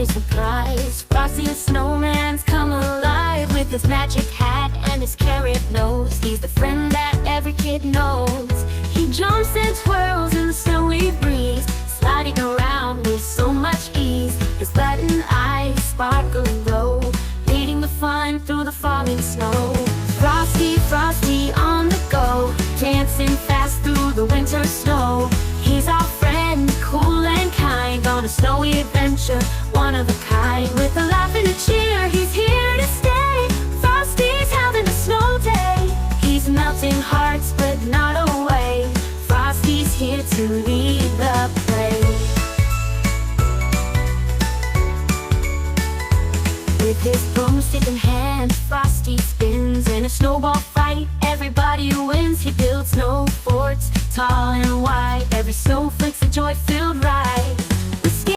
a surprise. Frosty the snowman's come alive with his magic hat and his carrot nose. He's the friend that every kid knows. He jumps and twirls in the snowy breeze, sliding around with so much ease. His button eyes sparkle and glow, leading the fun through the falling snow. Frosty, Frosty on the go, dancing fast through the winter snow. He's our friend, cool and kind, on a snowy adventure, one of a kind. With a laugh and a cheer, he's here to stay. Frosty's having a snow day. He's melting hearts but not away. Frosty's here to lead the play. With his broomstick in hand, Frosty spins in a snowball fight. Everybody wins. He builds snow forts, tall and wide. Every snowflake's a joy-filled ride.